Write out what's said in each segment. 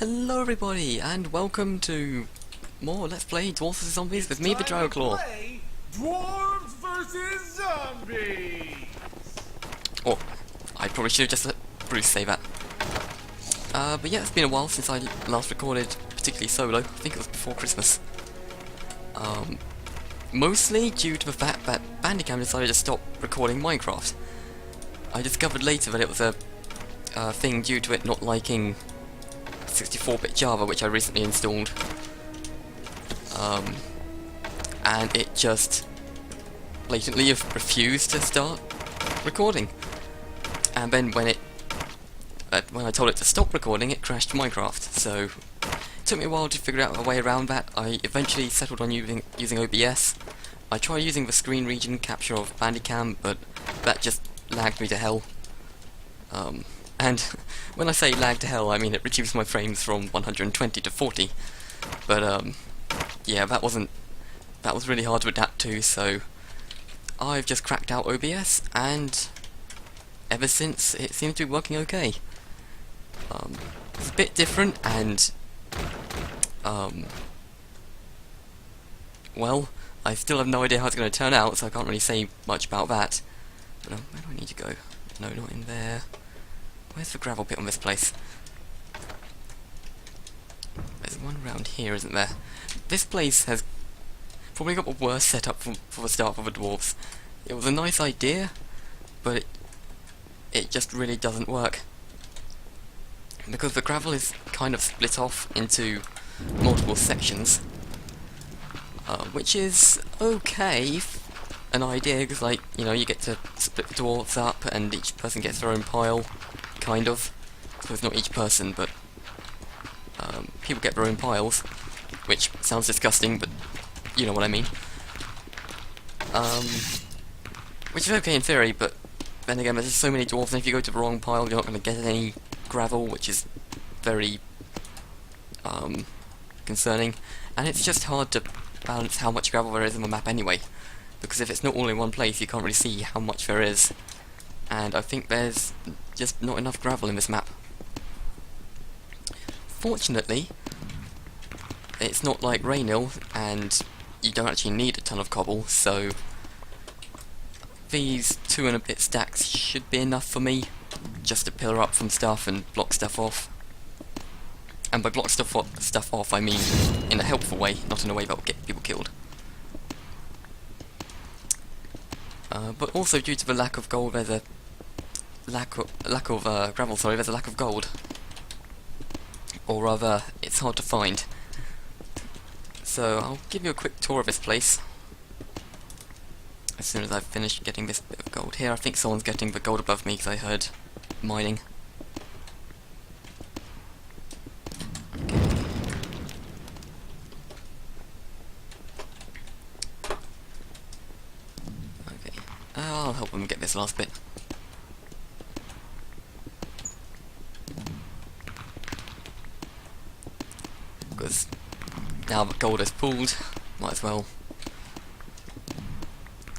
Hello everybody, and welcome to more Let's Play Dwarves vs Zombies with me, TheDragoclaw. Dwarves versus Zombies! Oh, I probably should have just let Bruce say that. But yeah, it's been a while since I last recorded, particularly solo. I think it was before Christmas. Mostly due to the fact that Bandicam decided to stop recording Minecraft. I discovered later that it was a thing due to it not liking 64-bit Java, which I recently installed. And it just blatantly refused to start recording. And then when I told it to stop recording, it crashed Minecraft. So it took me a while to figure out a way around that. I eventually settled on using OBS. I tried using the screen region capture of Bandicam, but that just lagged me to hell. And when I say lag to hell, I mean it reduced my frames from 120 to 40. But yeah, that was really hard to adapt to, so I've just cracked out OBS, and ever since it seems to be working okay. It's a bit different, and well, I still have no idea how it's going to turn out, so I can't really say much about that. But where do I need to go? No, not in there. Where's the gravel pit on this place? There's one around here, isn't there? This place has probably got the worst setup for the start for the Dwarves. It was a nice idea, but it just really doesn't work. Because the gravel is kind of split off into multiple sections, which is okay, an idea, because, like, you know, you get to split the Dwarves up and each person gets their own pile. Kind of. So it's not each person, but people get their own piles, which sounds disgusting, but you know what I mean. Which is okay in theory, but then again, there's just so many dwarves, and if you go to the wrong pile, you're not going to get any gravel, which is very concerning. And it's just hard to balance how much gravel there is on the map anyway, because if it's not all in one place, you can't really see how much there is. And I think there's just not enough gravel in this map. Fortunately, it's not like Raynil, and you don't actually need a ton of cobble, so these 2 and a bit stacks should be enough for me, just to pillar up some stuff and block stuff off. And by block stuff off, I mean in a helpful way, not in a way that will get people killed. But also due to the lack of gold, there's a lack of gravel. Sorry, there's a lack of gold, or rather, it's hard to find. So I'll give you a quick tour of this place as soon as I've finished getting this bit of gold here. I think someone's getting the gold above me because I heard mining. Okay, I'll help them get this last bit. Because now that gold is pulled, might as well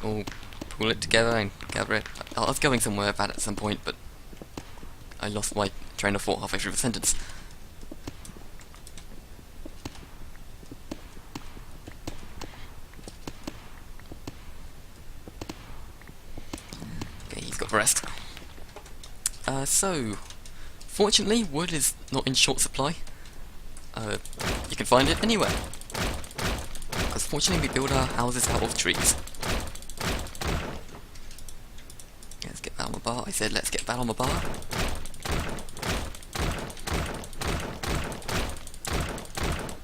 all pull it together and gather it. I was going somewhere bad at some point, but I lost my train of thought halfway through the sentence. Okay, he's got the rest. So, fortunately, wood is not in short supply. You can find it anywhere. Because fortunately we build our houses out of trees. Let's get that on the bar. I said let's get that on the bar.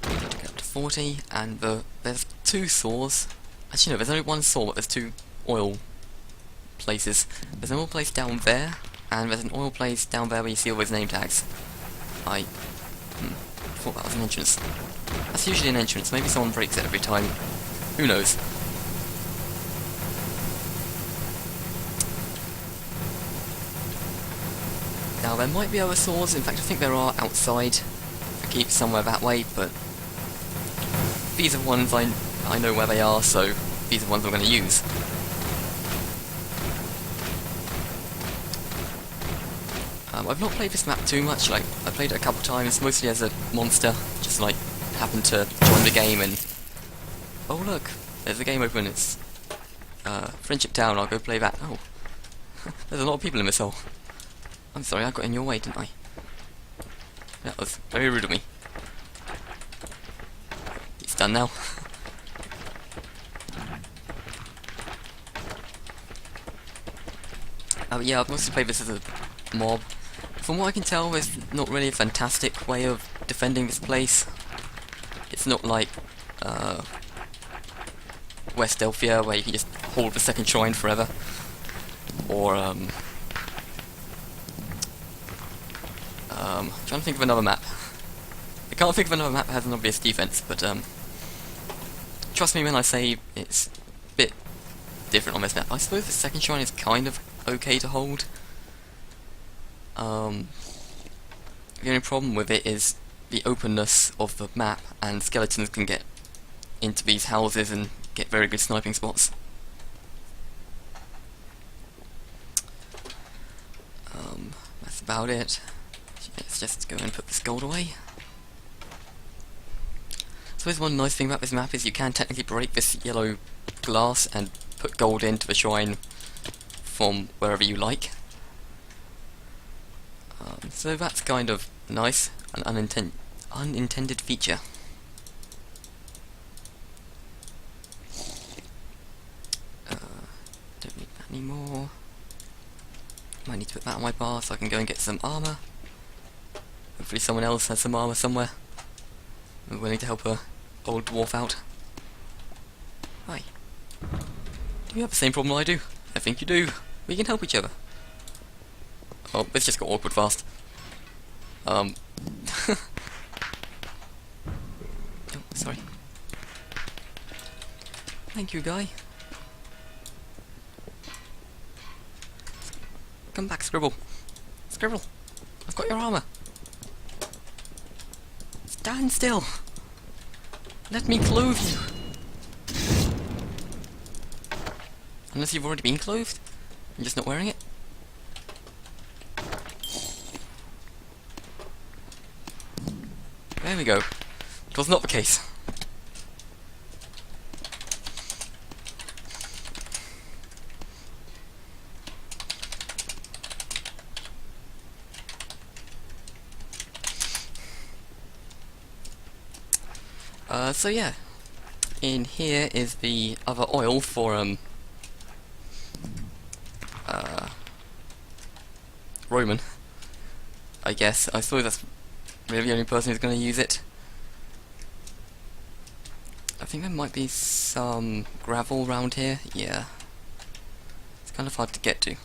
We need to get up to 40, and there's 2 saws. Actually no, there's only 1 saw, but there's 2 oil places. There's an oil place down there, and there's an oil place down there where you see all those name tags. I thought that was an entrance. That's usually an entrance. Maybe someone breaks it every time. Who knows? Now there might be other saws. In fact, I think there are outside. I keep somewhere that way, but these are ones I know where they are, so these are ones I'm going to use. I've not played this map too much. Like, I played it a couple times, mostly as a monster. Just like happened to join the game and oh look, there's the game open. It's Friendship Town. I'll go play that. Oh, there's a lot of people in this hole. I'm sorry, I got in your way, didn't I? That was very rude of me. It's done now. Yeah, I've mostly played this as a mob. From what I can tell, there's not really a fantastic way of defending this place. It's not like West Delphia, where you can just hold the second shrine forever. Or, trying to think of another map. I can't think of another map that has an obvious defense, but, trust me when I say it's a bit different on this map. I suppose the second shrine is kind of okay to hold. The only problem with it is the openness of the map, and skeletons can get into these houses and get very good sniping spots. That's about it. Let's just go and put this gold away. So there's one nice thing about this map is you can technically break this yellow glass and put gold into the shrine from wherever you like. So that's kind of nice, an unintended feature. Don't need that anymore. Might need to put that on my bar so I can go and get some armor. Hopefully someone else has some armor somewhere. I'm willing to help a old dwarf out. Hi. Do you have the same problem I do? I think you do. We can help each other. Oh, this just got awkward fast. Oh, sorry. Thank you, guy. Come back, Scribble. Scribble, I've got your armor. Stand still. Let me clothe you. Unless you've already been clothed and just not wearing it. There we go. It was not the case. So yeah, in here is the other oil for Roman. I guess. I suppose that's really the only person who's going to use it. I think there might be some gravel around here. Yeah. It's kind of hard to get to.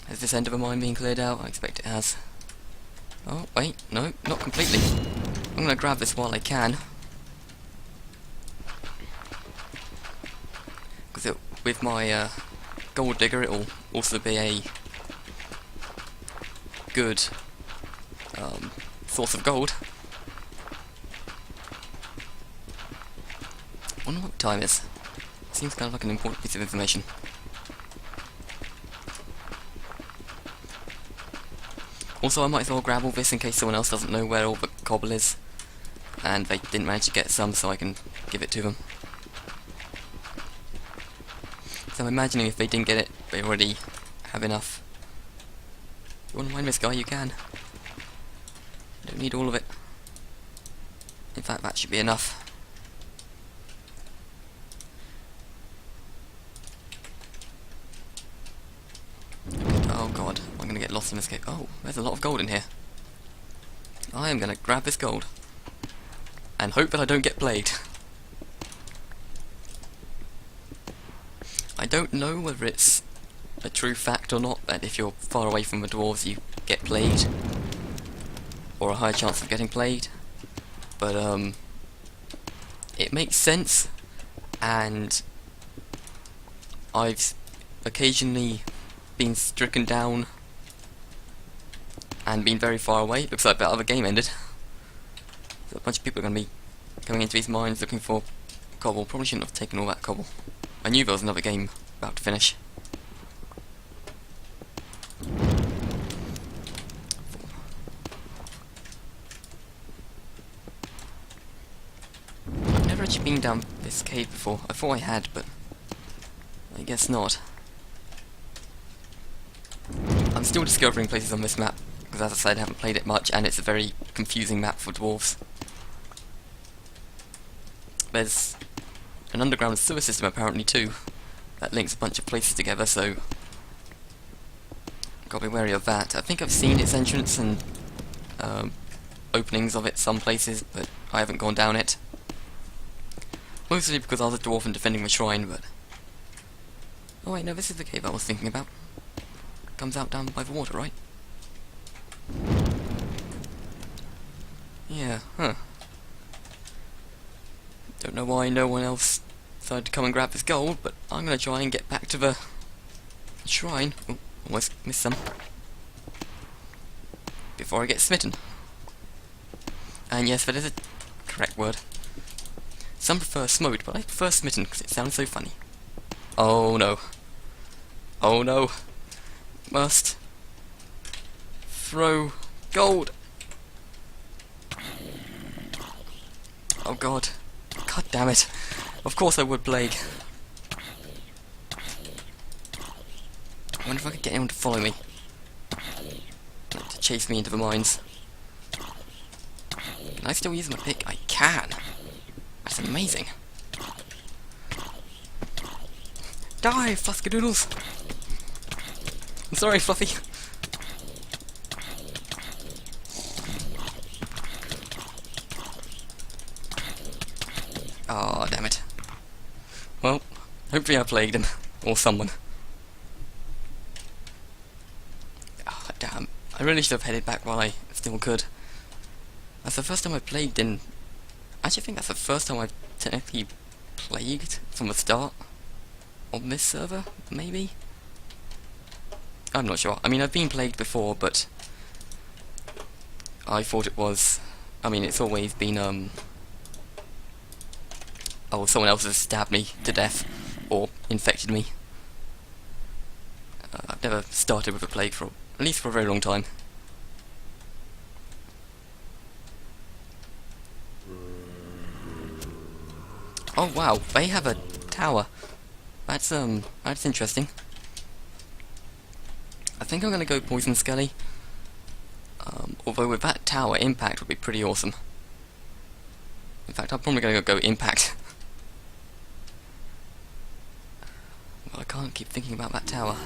Has this end of a mine been cleared out? I expect it has. Oh, wait, no, not completely. I'm going to grab this while I can. Because with my gold digger it will also be a good source of gold. I wonder what time it is. Seems kind of like an important piece of information. Also, I might as well grab all this in case someone else doesn't know where all the cobble is, and they didn't manage to get some, so I can give it to them. So I'm imagining if they didn't get it, they already have enough. If you want to mine this guy, you can. I don't need all of it. In fact, that should be enough. Oh god, I'm gonna get lost in this cave. Oh, there's a lot of gold in here. I am gonna grab this gold. And hope that I don't get plagued. I don't know whether it's a true fact or not, that if you're far away from the dwarves you get plagued. Or a higher chance of getting plagued. But, it makes sense. And I've occasionally been stricken down and been very far away. Looks like that other game ended. So a bunch of people are going to be coming into these mines looking for cobble. Probably shouldn't have taken all that cobble. I knew there was another game about to finish. actually been down this cave before. I thought I had, but I guess not. I'm still discovering places on this map, because as I said, I haven't played it much, and it's a very confusing map for dwarves. There's an underground sewer system apparently too, that links a bunch of places together, so gotta be wary of that. I think I've seen its entrance and openings of it some places, but I haven't gone down it. Mostly because I was a dwarf and defending the shrine, but... Oh wait, no, this is the cave I was thinking about. Comes out down by the water, right? Yeah, huh. Don't know why no one else decided to come and grab this gold, but I'm gonna try and get back to the shrine. Oh, almost missed some. Before I get smitten. And yes, that is a correct word. Some prefer smote, but I prefer smitten because it sounds so funny. Oh no. Oh no. Must throw gold. Oh god. God damn it. Of course I would, Plague. I wonder if I could get anyone to follow me. To chase me into the mines. Can I still use my pick? I can. That's amazing. Die, Fluskadoodles! I'm sorry, Fluffy. Oh, damn it. Well, hopefully I plagued him. Or someone. Oh, damn. I really should have headed back while I still could. That's the first time I plagued in... I actually think that's the first time I've technically plagued from the start. On this server, maybe? I'm not sure. I mean, I've been plagued before, but... I thought it was... I mean, it's always been, oh, someone else has stabbed me to death, or infected me. I've never started with a plague for, at least for a very long time. Oh wow, they have a tower. That's interesting. I think I'm gonna go Poison Skelly. Although with that tower, Impact would be pretty awesome. In fact, I'm probably gonna go Impact. Well, I can't keep thinking about that tower.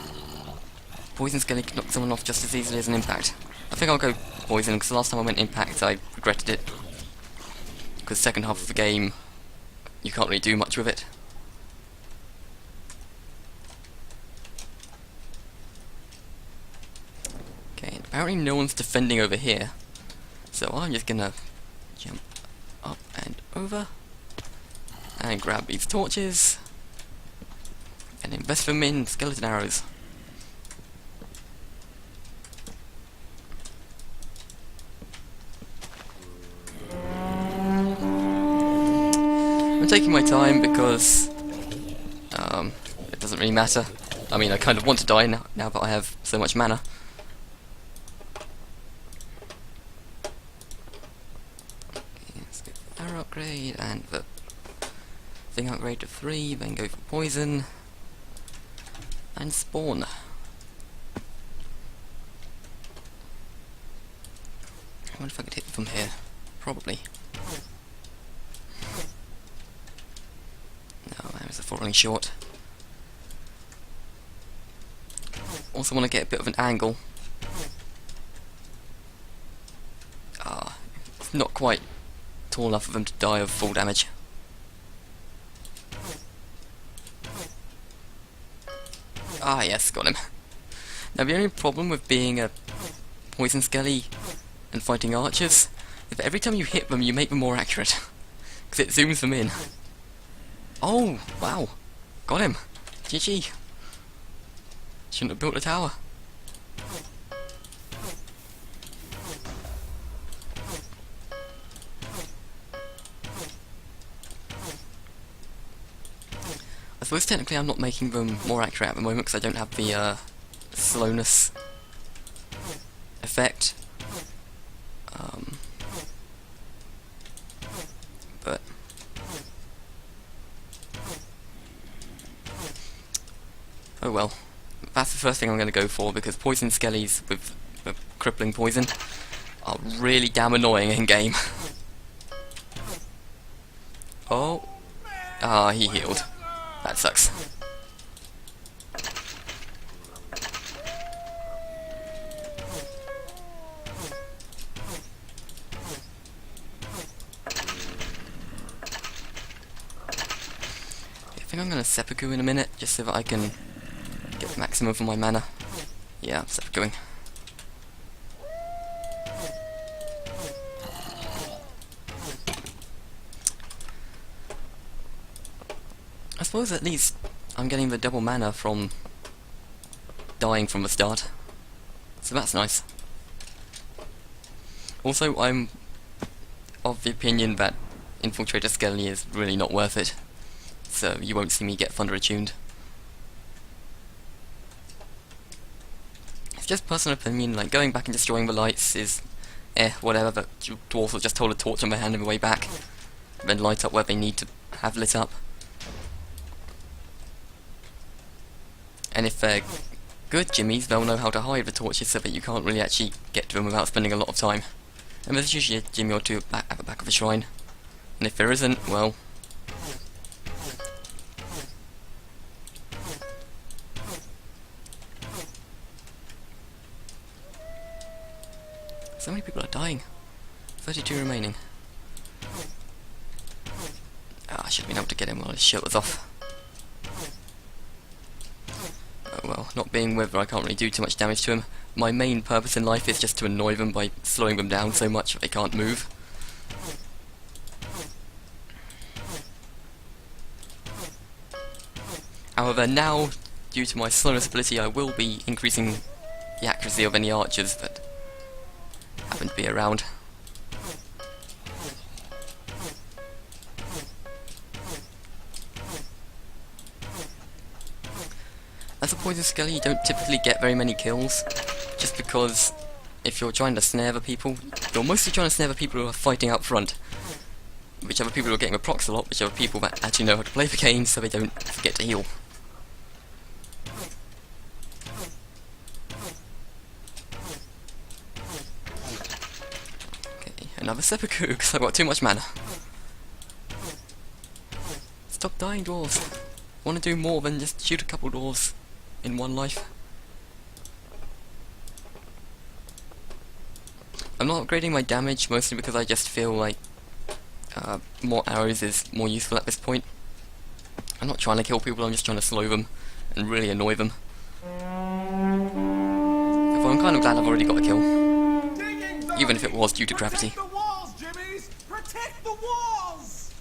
Poison Skelly can knock someone off just as easily as an Impact. I think I'll go Poison, because the last time I went Impact I regretted it. Because second half of the game, you can't really do much with it. Okay, apparently no one's defending over here. So I'm just gonna jump up and over. And grab these torches. And invest them in skeleton arrows. I'm taking my time because it doesn't really matter. I mean, I kind of want to die now that I have so much mana. Let's get the arrow upgrade and the thing upgrade to 3, then go for poison and spawn. I wonder if I could hit them from here. Probably. No, that was falling short. Also want to get a bit of an angle. Ah, it's not quite tall enough for them to die of full damage. Ah yes, got him. Now the only problem with being a Poison Skelly and fighting archers is that every time you hit them you make them more accurate. Because it zooms them in. Oh, wow. Got him. GG. Shouldn't have built a tower. I suppose technically I'm not making them more accurate at the moment because I don't have the slowness effect. But well. That's the first thing I'm going to go for, because poison skellies with crippling poison are really damn annoying in game. Oh. Ah, he healed. That sucks. I think I'm going to seppuku in a minute, just so that I can get the maximum for my mana. Yeah, I'm seppukuing. I suppose at least I'm getting the double mana from dying from the start, so that's nice. Also, I'm of the opinion that Infiltrator Skelly is really not worth it, so you won't see me get Thunder attuned. It's just personal opinion, like going back and destroying the lights is whatever, but dwarves will just hold a torch on their hand on the way back, then light up where they need to have lit up. And if they're good jimmies, they'll know how to hide the torches so that you can't really actually get to them without spending a lot of time. And there's usually a jimmy or two at the back of the shrine. And if there isn't, well... So many people are dying. 32 remaining. Ah, I should have been able to get him while his shirt was off. Oh well, not being with her, I can't really do too much damage to him. My main purpose in life is just to annoy them by slowing them down so much that they can't move. However, now, due to my slowness ability, I will be increasing the accuracy of any archers that happen to be around. As a poison skelly, you don't typically get very many kills, just because if you're trying to snare the people, you're mostly trying to snare the people who are fighting up front, which are the people who are getting the procs a lot, which are the people that actually know how to play the game so they don't forget to heal. Okay, another seppuku, because I've got too much mana. Stop dying, dwarves. Want to do more than just shoot a couple dwarves in one life. I'm not upgrading my damage, mostly because I just feel like more arrows is more useful at this point. I'm not trying to kill people, I'm just trying to slow them and really annoy them. But I'm kind of glad I've already got a kill, even if it was due to gravity. Protect the walls, Jimmies! Protect the walls!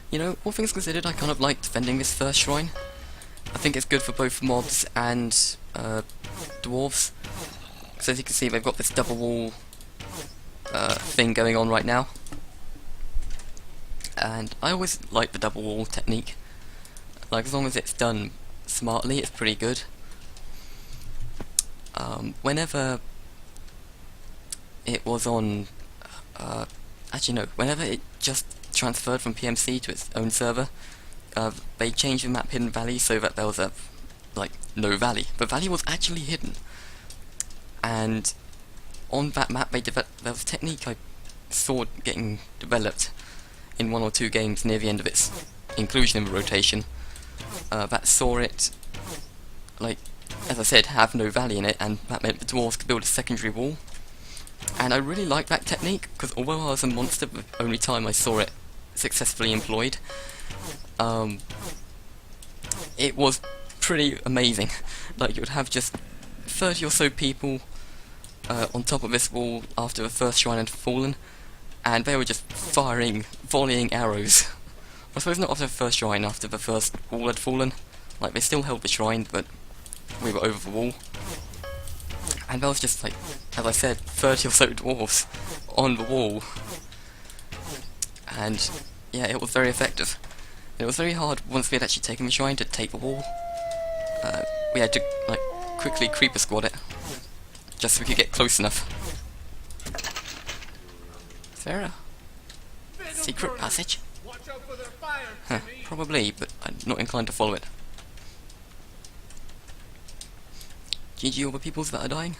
You know, all things considered, I kind of like defending this first shrine. I think it's good for both mobs and dwarves. Because as you can see, they've got this double wall thing going on right now. And I always like the double wall technique. Like, as long as it's done smartly, it's pretty good. Whenever it was on... actually no, whenever it just transferred from PMC to its own server, they changed the map Hidden Valley so that there was a, like, no valley. The valley was actually hidden. And on that map there was a technique I saw getting developed in 1 or 2 games near the end of its inclusion in the rotation, that saw it, like, as I said, have no valley in it, and that meant the dwarves could build a secondary wall. And I really like that technique, because although I was a monster the only time I saw it successfully employed, it was pretty amazing. Like, you would have just 30 or so people on top of this wall after the first shrine had fallen, and they were just firing, volleying arrows. I suppose not after the first shrine, after the first wall had fallen. Like, they still held the shrine, but we were over the wall. And there was just, like, as I said, 30 or so dwarves on the wall. And, yeah, it was very effective. It was very hard, once we had actually taken the shrine, to take the wall. We had to, like, quickly creeper squad it. just so we could get close enough. Is there a secret passage? Watch out for their fire, Huh, Jimmy. probably, but I'm not inclined to follow it. GG all the peoples that are dying.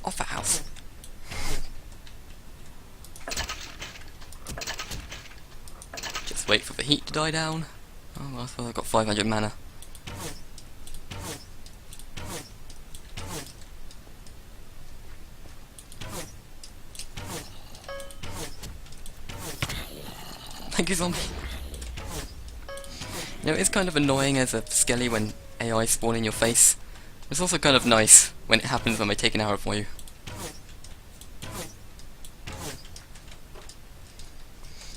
Off the house. Just wait for the heat to die down. Oh well, I thought I've got 500 mana. Thank you, zombie. You know, it's kind of annoying as a skelly when AI spawn in your face. It's also kind of nice when it happens when they take an arrow for you.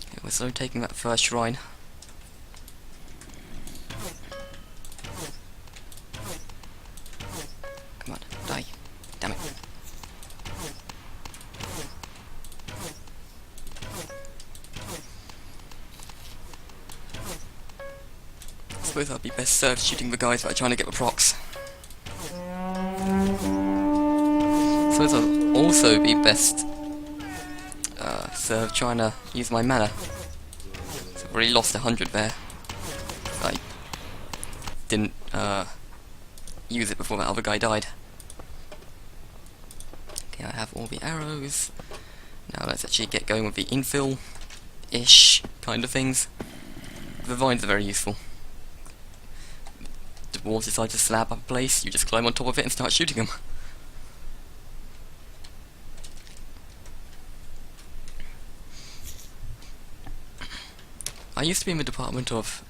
Okay, we're slowly taking that first shrine. Come on, die. Damn it. I suppose I'd be best served shooting the guys that are trying to get the procs. I suppose I'd also be best served trying to use my mana. So I've already lost 100 there. I didn't use it before that other guy died. Okay, I have all the arrows. Now let's actually get going with the infill-ish kind of things. The vines are very useful. Dwarves decide to slab up a place, you just climb on top of it and start shooting them. I used to be in the Department of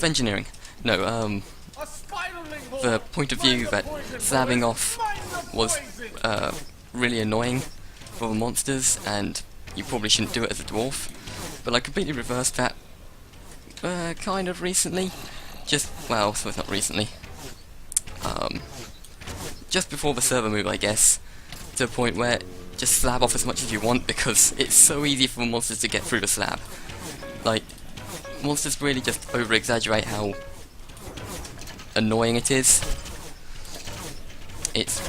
Engineering. No, A spiraling hole. the point of view that slabbing off was really annoying for the monsters, and you probably shouldn't do it as a dwarf. But I completely reversed that kind of recently. Well, so it's not recently. Just before the server move, I guess, to a point where just slab off as much as you want because it's so easy for monsters to get through the slab. Like, monsters really just over-exaggerate how annoying it is. It's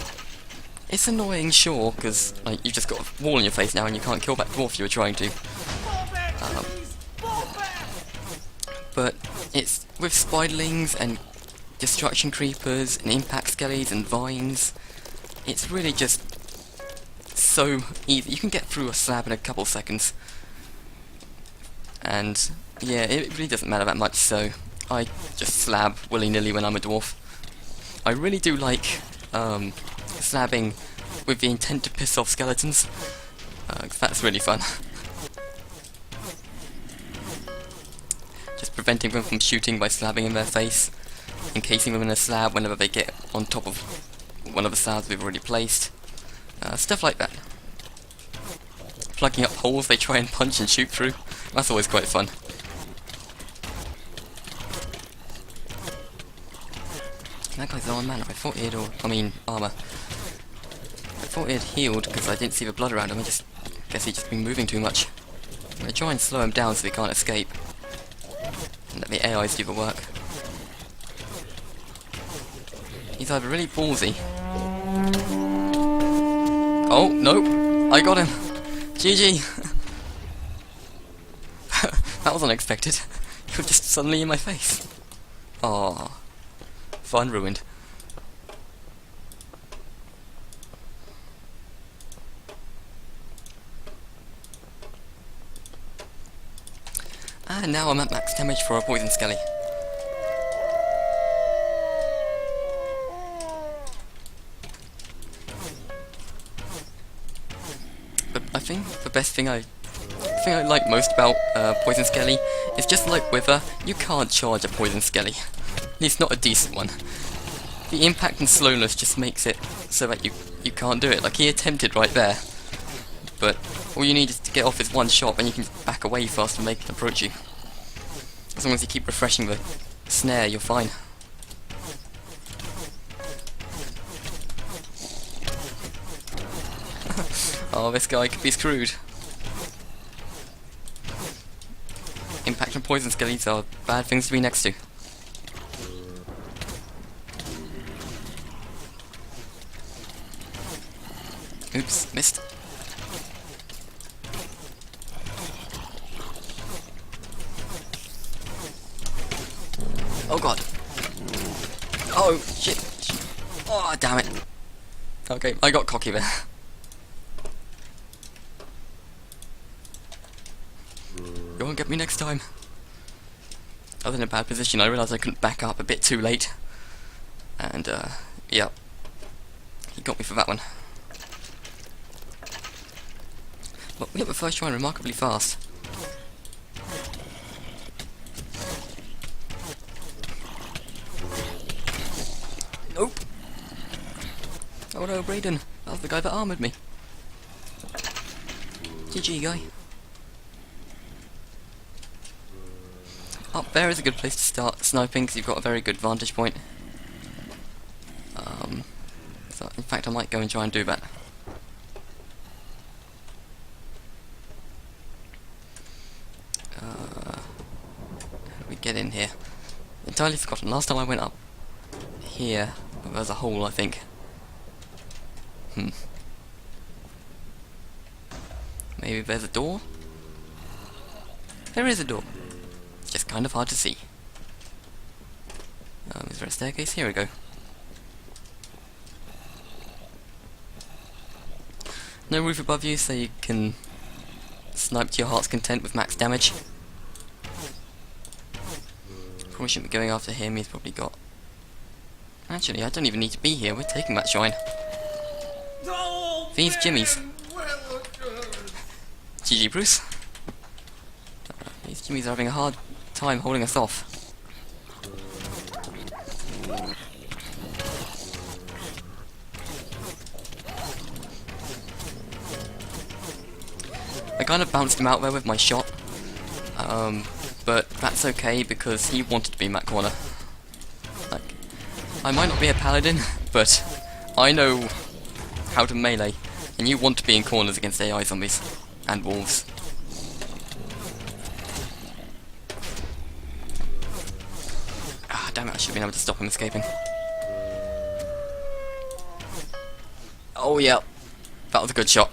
annoying, sure, because like you've just got a wall in your face now and you can't kill that dwarf you were trying to. Fall back, Jimmys. Fall back. But it's with spiderlings and destruction creepers and impact skellies and vines. It's really just so easy. You can get through a slab in a couple seconds. And yeah, it really doesn't matter that much, so I just slab willy-nilly when I'm a dwarf. I really do like slabbing with the intent to piss off skeletons. 'Cause that's really fun. Just preventing them from shooting by slabbing in their face, encasing them in a slab whenever they get on top of one of the slabs we've already placed. Stuff like that. Plugging up holes they try and punch and shoot through. That's always quite fun. That guy's low on mana. I thought he had armor. I thought he had healed because I didn't see the blood around him. I guess he'd just been moving too much. I'm gonna try and slow him down so he can't escape. And let the AIs do the work. He's either really ballsy. Oh, no! I got him! GG! That was unexpected. You were just suddenly in my face. Aww. Fun ruined. And now I'm at max damage for a poison skelly. But I think the best thing I like most about Poison Skelly is just like Wither, you can't charge a Poison Skelly. At least not a decent one. The impact and slowness just makes it so that you can't do it. Like he attempted right there, but all you need is to get off is one shot and you can back away fast and make it approach you. As long as you keep refreshing the snare, you're fine. Oh, this guy could be screwed. poison skellies are bad things to be next to. Oops, missed. Oh god. Oh shit. Oh damn it. Okay, I got cocky there. You won't get me next time. I was in a bad position. I realised I couldn't back up a bit too late. And yeah. He got me for that one. But we got the first shrine remarkably fast. Nope. Oh no, Brayden. That was the guy that armoured me. GG, guy. Up there is a good place to start sniping because you've got a very good vantage point. So in fact I might go and try and do that. How do we get in here? Entirely forgotten. Last time I went up here, there was a hole, I think. Maybe there's a door? There is a door. It's just kind of hard to see. Is there a staircase? Here we go. No roof above you, so you can snipe to your heart's content with max damage. Probably shouldn't be going after him, he's probably got... Actually, I don't even need to be here, we're taking that shrine. These jimmies. GG, Bruce. These jimmies are having a hard time holding us off. I kind of bounced him out there with my shot, but that's okay because he wanted to be in that corner. Like, I might not be a paladin, but I know how to melee, and you want to be in corners against AI zombies and wolves. Ah, damn it! I should have been able to stop him escaping. Oh yeah, that was a good shot.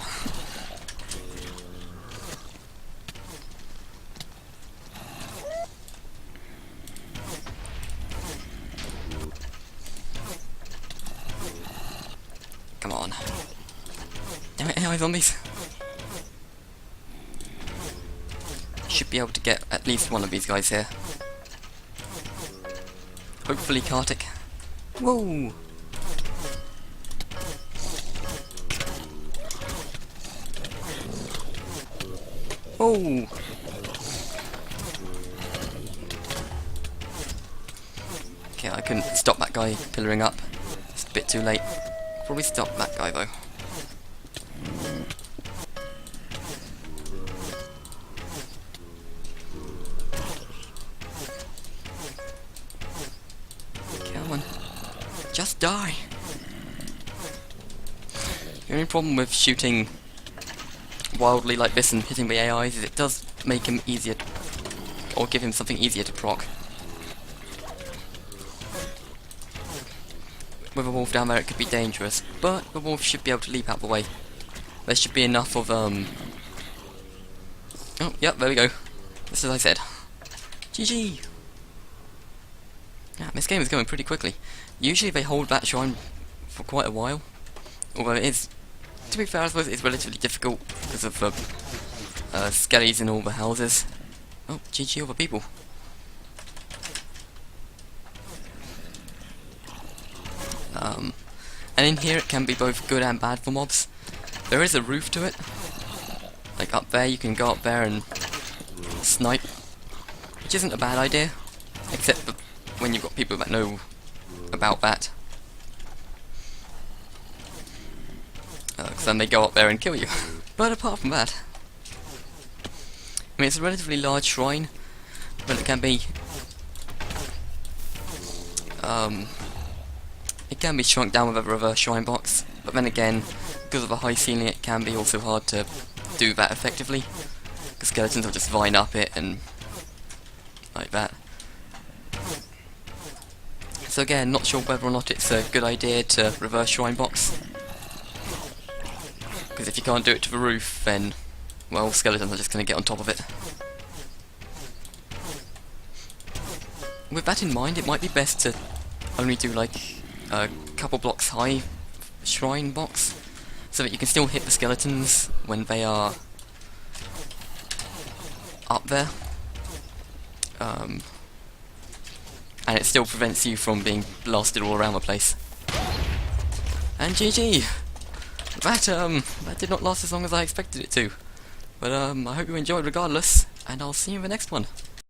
Come on. Damn it, AI zombies. Should be able to get at least one of these guys here. Hopefully Kartik. Whoa! Oh! Okay, I couldn't stop that guy pillaring up. It's a bit too late. Probably stop that guy though. Come on. Just die! The only problem with shooting wildly like this and hitting the AIs is it does make him easier, or give him something easier to proc. With a wolf down there it could be dangerous, but the wolf should be able to leap out the way. There should be enough of, Oh, yep, there we go. Just as I said. GG! Yeah, this game is going pretty quickly. Usually they hold that shrine for quite a while. Although it is, to be fair, I suppose it's relatively difficult because of the skellies in all the houses. Oh, GG other people. And in here it can be both good and bad for mobs. There is a roof to it. Like up there, you can go up there and snipe. Which isn't a bad idea. Except for when you've got people that know about that. Because then they go up there and kill you. But apart from that, I mean, it's a relatively large shrine, but it can be shrunk down with a reverse shrine box. But then again, because of the high ceiling, it can be also hard to do that effectively. Because skeletons will just vine up it and like that. So again, not sure whether or not it's a good idea to reverse shrine box, because if you can't do it to the roof, then, well, skeletons are just going to get on top of it. With that in mind, it might be best to only do like a couple blocks high shrine box, so that you can still hit the skeletons when they are up there, and it still prevents you from being blasted all around the place. And GG! That did not last as long as I expected it to, but I hope you enjoyed regardless, and I'll see you in the next one.